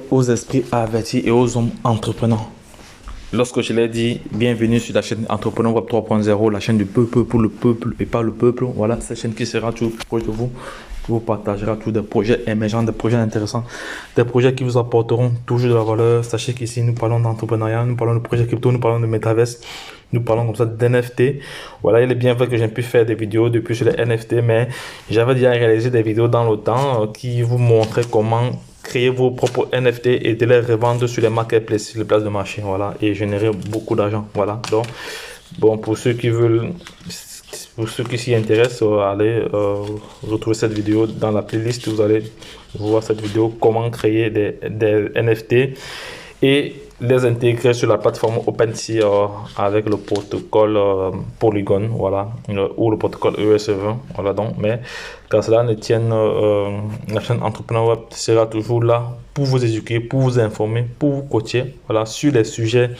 Aux esprits avertis et aux hommes entrepreneurs. Lorsque je l'ai dit, bienvenue sur la chaîne Entrepreneur Web 3.0, la chaîne du peuple pour le peuple et par le peuple. Voilà, cette chaîne qui sera toujours proche de vous, qui vous partagera tous des projets émergents, des projets intéressants, des projets qui vous apporteront toujours de la valeur. Sachez qu'ici, nous parlons d'entrepreneuriat, nous parlons de projets crypto, nous parlons de métaverse, nous parlons comme ça d'NFT. Voilà, il est bien vrai que j'ai pu faire des vidéos depuis sur les NFT, mais j'avais déjà réalisé des vidéos dans le temps qui vous montraient comment créer vos propres NFT et de les revendre sur les marketplaces, sur les places de marché, voilà, et générer beaucoup d'argent, voilà. Donc, bon, pour ceux qui veulent, pour ceux qui s'y intéressent, allez retrouver cette vidéo dans la playlist. Vous allez voir cette vidéo, comment créer des NFT et les intégrer sur la plateforme OpenSea avec le protocole Polygon, voilà, ou le protocole ES20, voilà. Donc, mais qu'à cela ne tienne, la chaîne Entrepreneur Web sera toujours là pour vous éduquer, pour vous informer, pour vous coacher, voilà, sur les sujets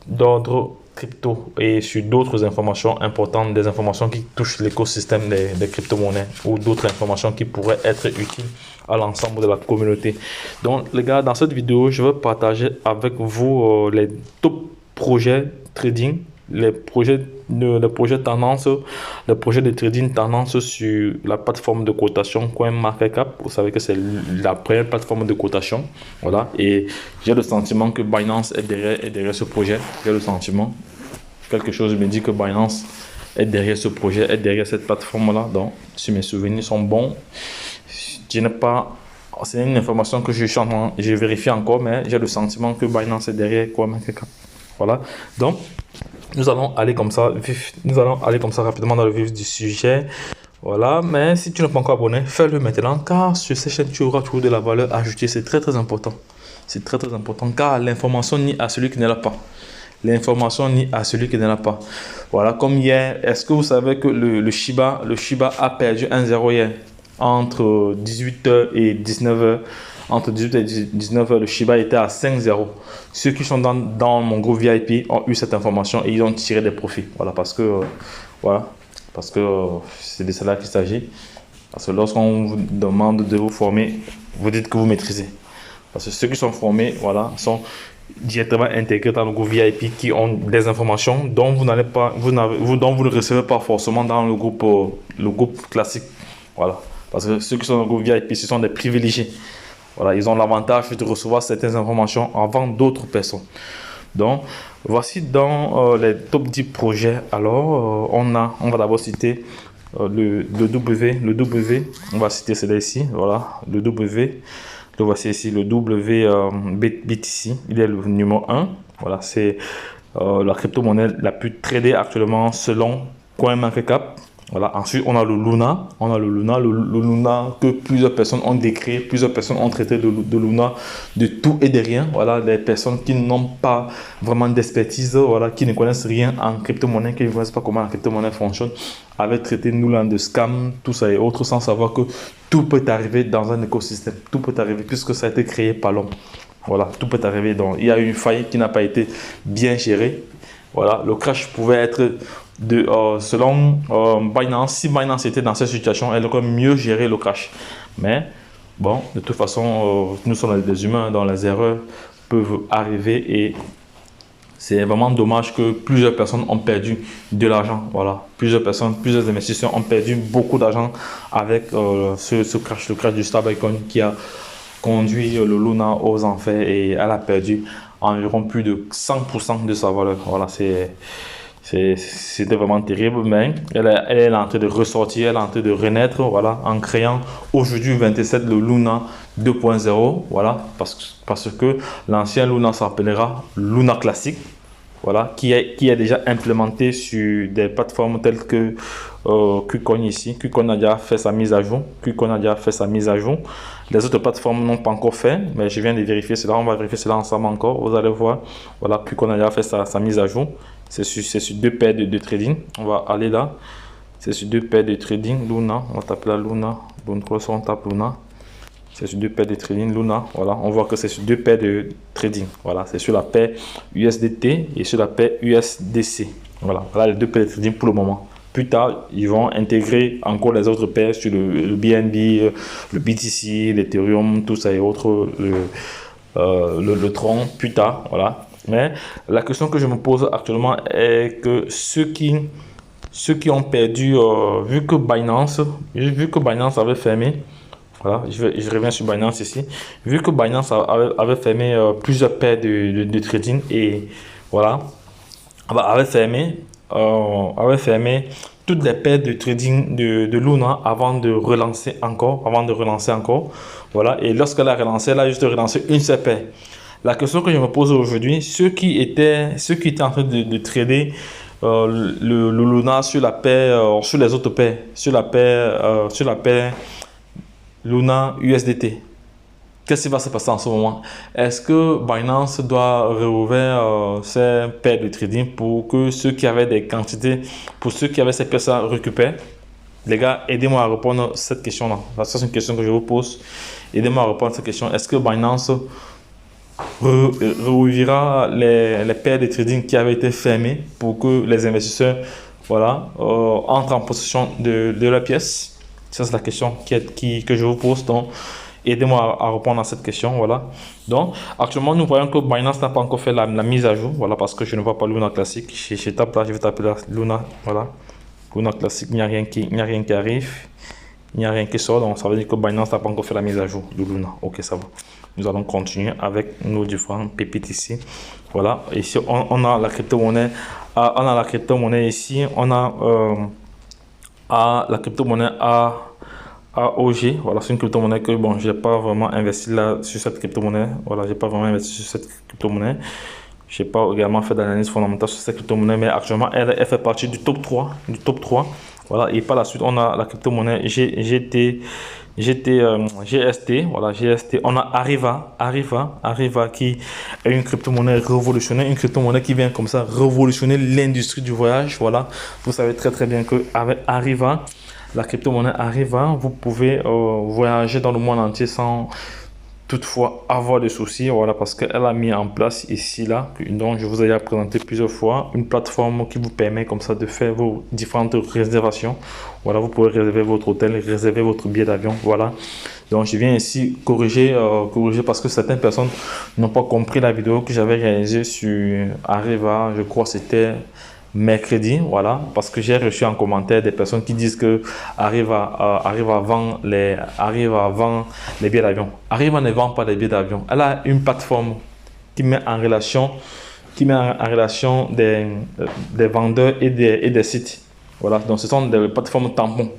d'ordre crypto et sur d'autres informations importantes, des informations qui touchent l'écosystème des crypto-monnaies ou d'autres informations qui pourraient être utiles à l'ensemble de la communauté. Donc les gars, dans cette vidéo, je vais partager avec vous les top projets trading, les projets tendance, les projets de trading tendance sur la plateforme de cotation CoinMarketCap. Vous savez que c'est la première plateforme de cotation, voilà, et j'ai le sentiment que Binance est derrière ce projet. J'ai le sentiment, quelque chose me dit que Binance est derrière ce projet, est derrière cette plateforme là. Donc si mes souvenirs sont bons, je n'ai pas, c'est une information que je vérifie encore, mais j'ai le sentiment que Binance est derrière CoinMarketCap. Voilà, donc nous allons aller comme ça rapidement dans le vif du sujet. Voilà, mais si tu n'es pas encore abonné, fais-le maintenant, car sur cette chaîne tu auras toujours de la valeur ajoutée. C'est très important. C'est très important, car l'information nie à celui qui ne l'a pas. L'information nie à celui qui ne l'a pas. Voilà, comme hier, est-ce que vous savez que le Shiba a perdu 1,0 hier entre 18h et 19h? Entre 18 et 19h, le Shiba était à 5,0. Ceux qui sont dans mon groupe VIP ont eu cette information et ils ont tiré des profits. Voilà, parce que c'est de cela qu'il s'agit. Parce que lorsqu'on vous demande de vous former, vous dites que vous maîtrisez. Parce que ceux qui sont formés, voilà, sont directement intégrés dans le groupe VIP qui ont des informations dont vous ne recevez pas forcément dans le groupe classique. Voilà. Parce que ceux qui sont dans le groupe VIP, ce sont des privilégiés. Voilà, ils ont l'avantage de recevoir certaines informations avant d'autres personnes. Donc, voici dans les top 10 projets. Alors, on va d'abord citer le W. On va citer celui-ci. Voilà, le W. Le voici ici, le BTC. Il est le numéro 1. Voilà, c'est la crypto-monnaie la plus tradée actuellement selon CoinMarketCap. Voilà. Ensuite, on a le Luna. Le Luna que plusieurs personnes ont décrit, plusieurs personnes ont traité de Luna de tout et de rien. Voilà, des personnes qui n'ont pas vraiment d'expertise, voilà, qui ne connaissent rien en crypto-monnaie, qui ne connaissent pas comment la crypto-monnaie fonctionne, avaient traité Luna de scam, tout ça et autres, sans savoir que tout peut arriver dans un écosystème. Tout peut arriver puisque ça a été créé par l'homme. Voilà, tout peut arriver. Donc, il y a eu une faille qui n'a pas été bien gérée. Voilà, le crash pouvait être selon Binance. Si Binance était dans cette situation, elle aurait mieux géré le crash. Mais bon, de toute façon, nous sommes des humains, dont les erreurs peuvent arriver et c'est vraiment dommage que plusieurs personnes ont perdu de l'argent. Voilà, plusieurs investisseurs ont perdu beaucoup d'argent avec ce crash, le crash du stablecoin qui a conduit le Luna aux enfers et elle a perdu environ plus de 100% de sa valeur. Voilà, c'était vraiment terrible, mais elle est en train de ressortir, elle est en train de renaître, voilà, en créant aujourd'hui 27 le Luna 2.0, voilà, parce que l'ancien Luna s'appellera Luna classique, voilà, qui est déjà implémenté sur des plateformes telles que KuCoin ici. KuCoin a déjà fait sa mise à jour. Les autres plateformes n'ont pas encore fait, mais je viens de vérifier cela. On va vérifier cela ensemble encore. Vous allez voir. Voilà, KuCoin a déjà fait sa mise à jour. C'est sur deux paires de trading. On va aller là. C'est sur deux paires de trading. Luna. On va taper la Luna. Donc, on tape Luna. C'est sur deux paires de trading Luna. Voilà, on voit que c'est sur deux paires de trading. Voilà, c'est sur la paire USDT et sur la paire USDC. Voilà, les deux paires de trading pour le moment. Plus tard, ils vont intégrer encore les autres paires sur le BNB, le BTC, l'Ethereum, tout ça et autres, le Tron, plus tard, voilà. Mais la question que je me pose actuellement est que ceux qui ont perdu, vu que Binance avait fermé, voilà, je reviens sur Binance ici, vu que Binance avait fermé plusieurs paires de trading et voilà, avait fermé toutes les paires de trading de Luna avant de relancer encore, voilà, et lorsqu'elle a relancé, elle a juste relancé une seule paire. La question que je me pose aujourd'hui, ceux qui étaient en train de trader le Luna sur la paire, sur les autres paires, sur la paire Luna USDT, qu'est-ce qui va se passer en ce moment? Est-ce que Binance doit rouvrir ses paires de trading pour que ceux qui avaient des quantités, pour ceux qui avaient ces pièces à récupérer? Les gars, aidez-moi à répondre à cette question-là. Ça, c'est une question que je vous pose. Aidez-moi à répondre à cette question. Est-ce que Binance rouvrira les paires de trading qui avaient été fermées pour que les investisseurs, voilà, entrent en possession de la pièce? Ça, c'est la question que je vous pose. Donc, aidez-moi à répondre à cette question. Voilà. Donc, actuellement, nous voyons que Binance n'a pas encore fait la mise à jour. Voilà, parce que je ne vois pas Luna Classic. Je tape là, je vais taper là, Luna. Voilà. Luna Classic, il n'y a rien qui arrive. Il n'y a rien qui sort. Donc, ça veut dire que Binance n'a pas encore fait la mise à jour de Luna. Ok, ça va. Nous allons continuer avec nos différents pépites ici. Voilà. Ici, on a la crypto-monnaie. On a la crypto-monnaie ici. On a la crypto-monnaie AOG. Voilà, c'est une crypto-monnaie que bon, j'ai pas vraiment investi là sur cette crypto-monnaie. Voilà, j'ai pas vraiment investi sur cette crypto-monnaie. J'ai pas également fait d'analyse fondamentale sur cette crypto-monnaie, mais actuellement, elle fait partie du top 3. Voilà, et par la suite, on a la crypto-monnaie GST. Voilà, GST. On a Arriva qui est une crypto-monnaie révolutionnaire, une crypto-monnaie qui vient comme ça révolutionner l'industrie du voyage. Voilà, vous savez très très bien que avec Arriva, la crypto-monnaie Arriva, vous pouvez voyager dans le monde entier sans toutefois avoir de soucis, voilà, parce qu'elle a mis en place ici, là, donc je vous ai présenté plusieurs fois, une plateforme qui vous permet comme ça de faire vos différentes réservations. Voilà, vous pouvez réserver votre hôtel, réserver votre billet d'avion, voilà. Donc je viens ici corriger parce que certaines personnes n'ont pas compris la vidéo que j'avais réalisée sur Arriva, je crois que c'était mercredi, voilà, parce que j'ai reçu en commentaire des personnes qui disent que Arriva vend les billets d'avion. Arriva ne vend pas les billets d'avion. Elle a une plateforme qui met en relation des vendeurs et des sites. Voilà, donc ce sont des plateformes tampons.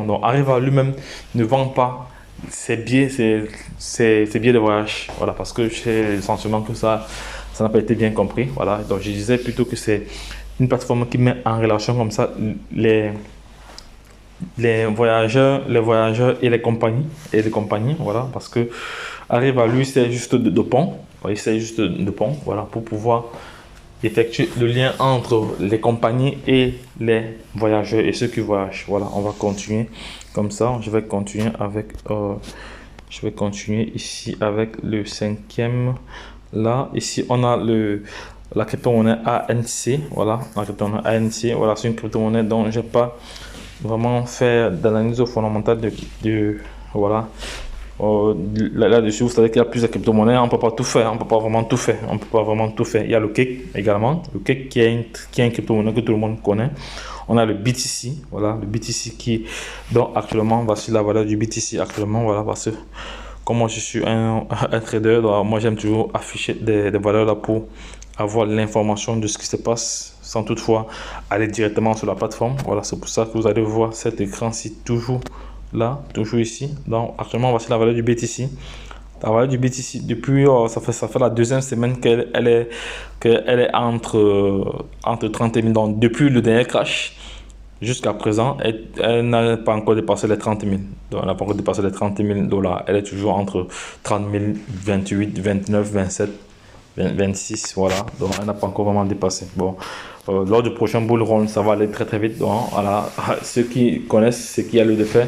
Donc Arriva lui-même ne vend pas ses billets de voyage. Voilà, parce que j'ai le sentiment que ça n'a pas été bien compris. Voilà, donc je disais plutôt que c'est une plateforme qui met en relation comme ça les voyageurs et les compagnies. Voilà, parce que Arriva, lui, c'est juste de pont. Il c'est juste de pont, voilà, pour pouvoir effectuer le lien entre les compagnies et les voyageurs et ceux qui voyagent. Voilà, on va continuer comme ça. Je vais continuer ici avec le cinquième. Là, ici, on a la crypto-monnaie ANC. Voilà, la crypto-monnaie ANC. Voilà, c'est une crypto-monnaie dont j'ai pas vraiment fait d'analyse fondamentale voilà. Là-dessus, vous savez qu'il y a plusieurs crypto-monnaies. On ne peut pas tout faire. On peut pas vraiment tout faire. Il y a le Cake également. Le Cake qui est une crypto-monnaie que tout le monde connaît. On a le BTC. Voilà, le BTC donc actuellement, voici la valeur du BTC actuellement. Voilà, parce que comme moi je suis un trader, donc moi j'aime toujours afficher des valeurs là pour avoir l'information de ce qui se passe sans toutefois aller directement sur la plateforme. Voilà, c'est pour ça que vous allez voir cet écran-ci toujours là, toujours ici. Donc actuellement, voici la valeur du BTC. La valeur du BTC, depuis, ça fait la deuxième semaine qu'elle est entre 30 000. Donc depuis le dernier crash, jusqu'à présent, elle n'a pas encore dépassé les 30 000. Donc, elle n'a pas encore dépassé les 30 000 $. Elle est toujours entre 30 000, 28, 29, 27, 26. Voilà. Donc, elle n'a pas encore vraiment dépassé. Bon, lors du prochain bull run, ça va aller très très vite. Donc, voilà. Ceux qui connaissent ce qu'il y a lieu de faire,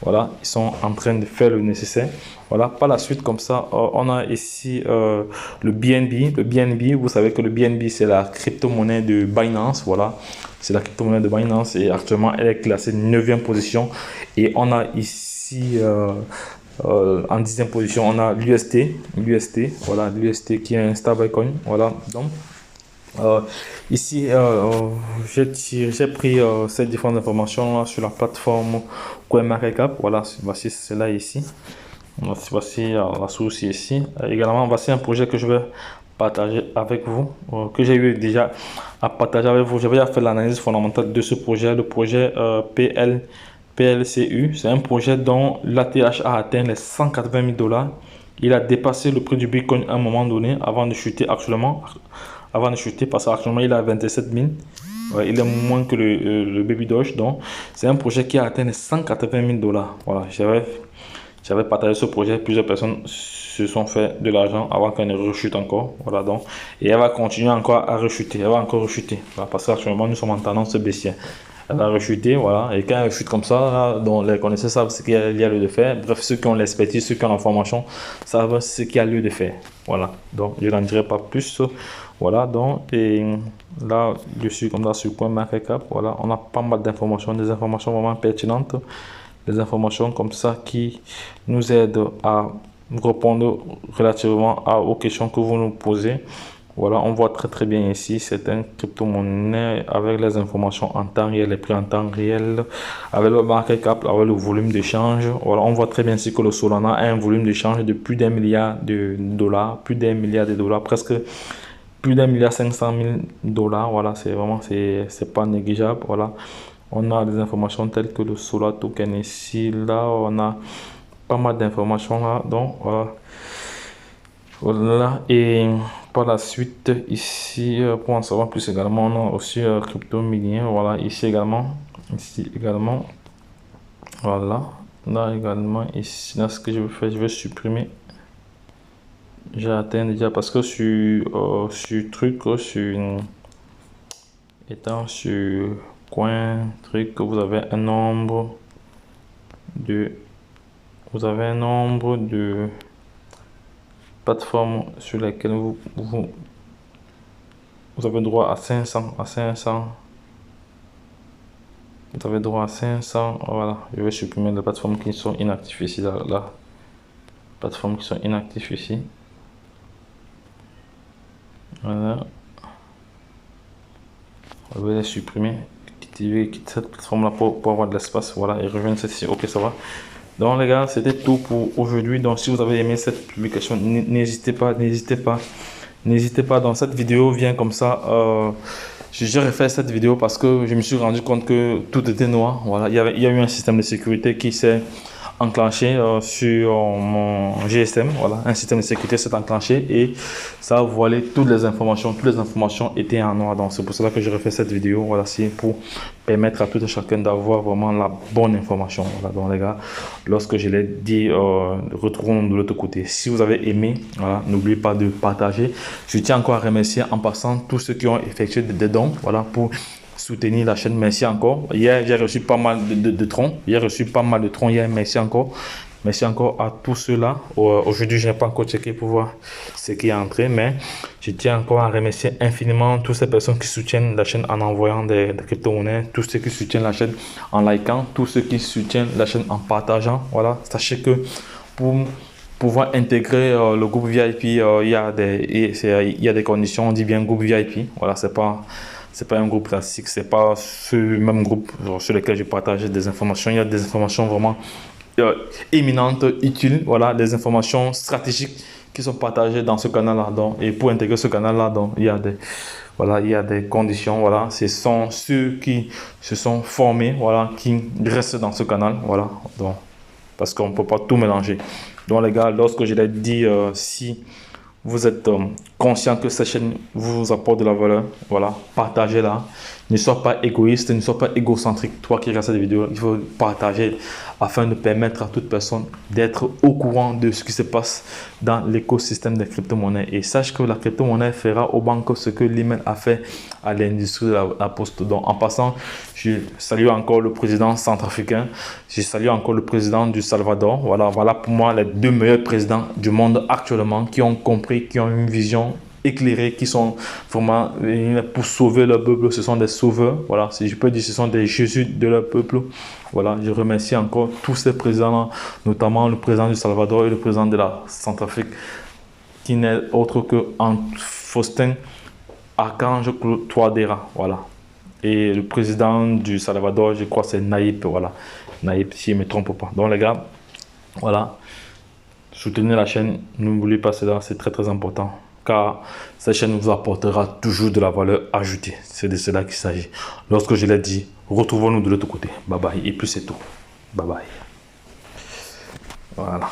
Voilà, ils sont en train de faire le nécessaire. Voilà, par la suite, comme ça, on a ici le BNB. Le BNB, vous savez que le BNB, c'est la crypto-monnaie de Binance. Voilà, c'est la crypto-monnaie de Binance et actuellement, elle est classée 9e position. Et on a ici, en 10e position, on a l'UST. Voilà, l'UST qui est un stablecoin. Voilà, donc. Ici, j'ai pris ces différentes informations là, sur la plateforme CoinMarketCap. Voilà, voici celle-là ici. Voici la source ici. Également, voici un projet que je vais partager avec vous, que j'ai eu déjà à partager avec vous. Je vais faire l'analyse fondamentale de ce projet, le projet PLCU. C'est un projet dont l'ATH a atteint les 180 000 $. Il a dépassé le prix du Bitcoin à un moment donné avant de chuter actuellement. Avant de chuter, parce qu'actuellement il a 27 000. Ouais, il est moins que le Baby Doge. Donc, c'est un projet qui a atteint les 180 000 $. Voilà, j'avais partagé ce projet. Plusieurs personnes se sont fait de l'argent avant qu'elle ne rechute encore. Voilà, donc, et elle va continuer encore à rechuter. Elle va encore rechuter. Voilà, parce qu'actuellement, nous sommes en tendance baissière. Elle va rechuter, voilà. Et quand elle rechute comme ça, là, donc les connaisseurs savent ce qu'il y a lieu de faire. Bref, ceux qui ont l'expertise, ceux qui ont l'information, savent ce qu'il y a lieu de faire. Voilà. Donc, je n'en dirai pas plus. Voilà, donc, et là, je suis comme ça sur CoinMarketCap. Voilà, on a pas mal d'informations, des informations vraiment pertinentes, des informations comme ça qui nous aident à répondre relativement aux questions que vous nous posez. Voilà, on voit très bien ici, c'est un crypto-monnaie avec les informations en temps réel, les prix en temps réel, avec le market cap, avec le volume d'échange. Voilà, on voit très bien ici que le Solana a un volume d'échange de plus d'1 milliard de dollars, plus d'1 milliard de dollars, presque plus d'1 milliard 500 000 $. Voilà, c'est vraiment, c'est pas négligeable. Voilà, on a des informations telles que le Solar Token ici, là, on a pas mal d'informations là, donc voilà. Voilà, et par la suite, ici, pour en savoir plus également, on a aussi Crypto Millionnaire. Voilà, ici également, voilà, là également, ici, là, ce que je vais faire, je vais supprimer. J'ai atteint déjà parce que sur truc, étant sur coin, truc, vous avez un nombre de, plateformes sur lesquelles vous avez droit à 500, vous avez droit à 500. Voilà, je vais supprimer les plateformes qui sont inactives ici, là, plateformes qui sont inactives ici. Voilà, on va les supprimer, quitter cette plateforme là pour avoir de l'espace. Voilà, et rejoindre celle-ci. Ok, ça va. Donc les gars, c'était tout pour aujourd'hui. Donc si vous avez aimé cette publication, n'hésitez pas, dans cette vidéo vient comme ça. J'ai refait cette vidéo parce que je me suis rendu compte que tout était noir. Voilà, il y a eu un système de sécurité qui s'est enclenché sur mon GSM. Voilà, un système de sécurité s'est enclenché et ça a voilé toutes les informations. Toutes les informations étaient en noir. Donc c'est pour cela que je refais cette vidéo. Voilà, c'est pour permettre à tout et chacun d'avoir vraiment la bonne information. Voilà, donc les gars, lorsque je l'ai dit, retrouvons de l'autre côté. Si vous avez aimé, voilà, n'oubliez pas de partager. Je tiens encore à remercier en passant tous ceux qui ont effectué des dons, voilà, pour soutenir la chaîne. Merci encore. Hier, j'ai reçu pas mal de troncs. Merci encore. Merci encore à tous ceux-là. Aujourd'hui, je n'ai pas encore checké pour voir ce qui est entré, mais je tiens encore à remercier infiniment toutes ces personnes qui soutiennent la chaîne en envoyant des crypto-monnaies, tous ceux qui soutiennent la chaîne en likant, tous ceux qui soutiennent la chaîne en partageant. Voilà, sachez que pour pouvoir intégrer le groupe VIP, il y a des conditions. On dit bien groupe VIP. Voilà, c'est pas un groupe classique, c'est pas ce même groupe sur lequel je partage des informations. Il y a des informations vraiment éminentes, utiles, voilà, des informations stratégiques qui sont partagées dans ce canal-là. Et pour intégrer ce canal-là, il y a des conditions. Voilà, ce sont ceux qui se sont formés, voilà, qui restent dans ce canal, voilà. Donc, parce qu'on ne peut pas tout mélanger. Donc les gars, lorsque je l'ai dit, si vous êtes conscient que cette chaîne vous apporte de la valeur, voilà, partagez-la. Ne sois pas égoïste, ne sois pas égocentrique. Toi qui regardes cette vidéo, il faut partager afin de permettre à toute personne d'être au courant de ce qui se passe dans l'écosystème des crypto-monnaies. Et sache que la crypto-monnaie fera aux banques ce que l'email a fait à l'industrie de la poste. Donc, en passant, je salue encore le président centrafricain. Je salue encore le président du Salvador. Voilà pour moi les deux meilleurs présidents du monde actuellement qui ont compris, qui ont une vision éclairés, qui sont vraiment pour sauver leur peuple. Ce sont des sauveurs, voilà, si je peux dire, ce sont des Jésus de leur peuple. Voilà, je remercie encore tous ces présidents, notamment le président du Salvador et le président de la Centrafrique, qui n'est autre que Faustin Archange Touadéra, voilà. Et le président du Salvador, je crois, c'est Naïb, voilà. Naïb, si je ne me trompe pas. Donc les gars, voilà, soutenez la chaîne, n'oubliez pas cela, c'est très très important. Car cette chaîne vous apportera toujours de la valeur ajoutée. C'est de cela qu'il s'agit. Lorsque je l'ai dit, retrouvons-nous de l'autre côté. Bye bye. Et puis c'est tout. Bye bye. Voilà.